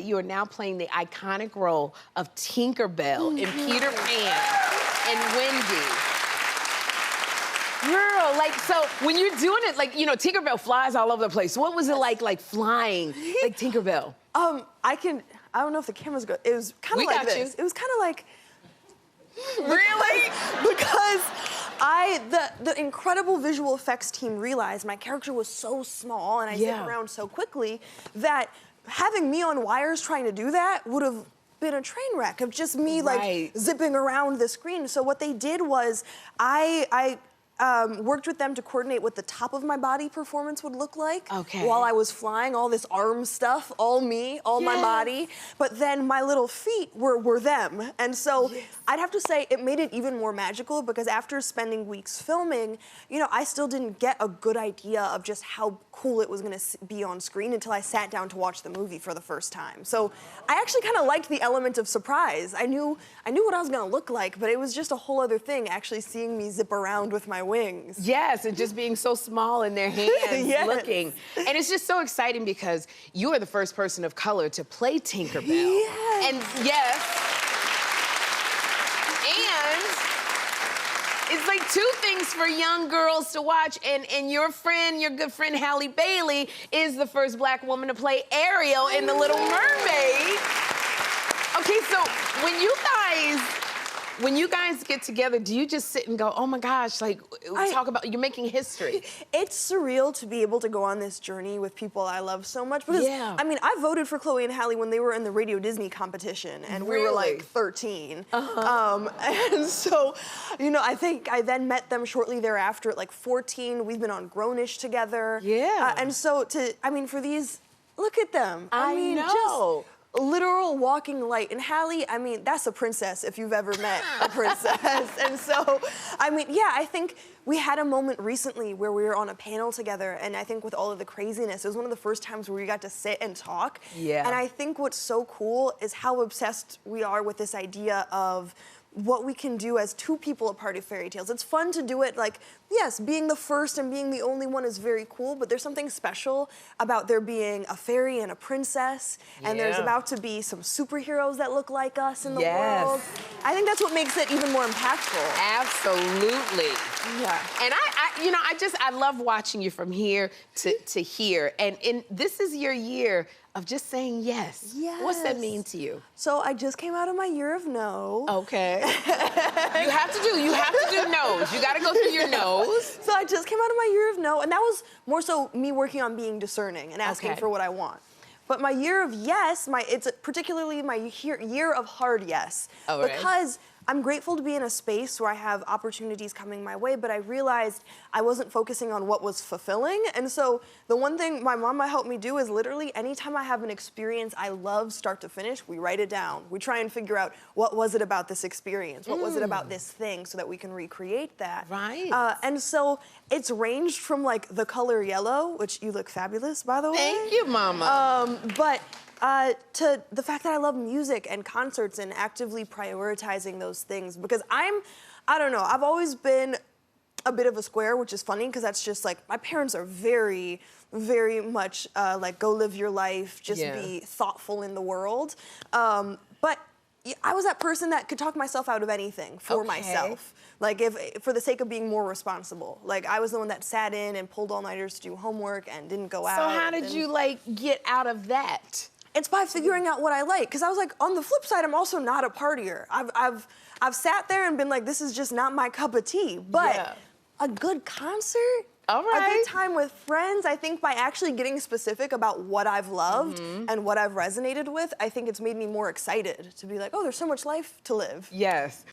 You are now playing the iconic role of Tinkerbell in Peter Pan and Wendy. Girl, like, so when you're doing it, like, you know, Tinkerbell flies all over the place. What was it like flying, like Tinkerbell? I don't know if the camera's good. It was kind of like this. It was kind of like, really? Because the incredible visual effects team realized my character was so small and I zip around so quickly that having me on wires trying to do that would have been a train wreck of just me like zipping around the screen. So what they did was I worked with them to coordinate what the top of my body performance would look like while I was flying, all this arm stuff, all me, all my body. But then my little feet were them. And so I'd have to say it made it even more magical because after spending weeks filming, you know, I still didn't get a good idea of just how cool it was gonna be on screen until I sat down to watch the movie for the first time. So I actually kind of liked the element of surprise. I knew what I was gonna look like, but it was just a whole other thing actually seeing me zip around with my wings. Yes, and just being so small in their hands looking. And it's just so exciting because you are the first person of color to play Tinkerbell. Yes. And and it's like two things for young girls to watch, and your good friend Halle Bailey is the first Black woman to play Ariel in The Little Mermaid. Okay, so when you guys get together, do you just sit and go, oh my gosh, like, talk about, you're making history? It's surreal to be able to go on this journey with people I love so much because, I mean, I voted for Chloe and Halle when they were in the Radio Disney competition and we were like 13. And so, you know, I think I then met them shortly thereafter at like 14. We've been on Grownish together. And so I mean, for these, look at them. I mean, know. Just literal walking light. And Halle, I mean, that's a princess if you've ever met a princess. And so, I mean, yeah, I think we had a moment recently where we were on a panel together, and I think with all of the craziness, it was one of the first times where we got to sit and talk. And I think what's so cool is how obsessed we are with this idea of what we can do as two people a part of fairy tales. It's fun to do it like, yes, being the first and being the only one is very cool, but there's something special about there being a fairy and a princess, and there's about to be some superheroes that look like us in the world. I think that's what makes it even more impactful. Absolutely. Yeah. And I love watching you from here to here, and this is your year of just saying yes. What's that mean to you? So I just came out of my year of no. Okay. you have to do no's. You gotta go through your no's. So I just came out of my year of no, and that was more so me working on being discerning and asking for what I want. But my year of yes, it's particularly my year of hard yes. Because I'm grateful to be in a space where I have opportunities coming my way, but I realized I wasn't focusing on what was fulfilling. And so the one thing my mama helped me do is literally anytime I have an experience I love start to finish, we write it down. We try and figure out what was it about this experience? What was it about this thing so that we can recreate that? And so it's ranged from like the color yellow, which you look fabulous, by the way. Thank you, mama. To the fact that I love music and concerts and actively prioritizing those things because I don't know, I've always been a bit of a square, which is funny because that's just like, my parents are very, very much like go live your life, just be thoughtful in the world. But I was that person that could talk myself out of anything for myself. Like for the sake of being more responsible. Like I was the one that sat in and pulled all-nighters to do homework and didn't go out. So how did you like get out of that? It's by figuring out what I like. Because I was like, on the flip side, I'm also not a partier. I've sat there and been like, this is just not my cup of tea. But a good concert, a good time with friends, I think by actually getting specific about what I've loved and what I've resonated with, I think it's made me more excited to be like, oh, there's so much life to live. Yes.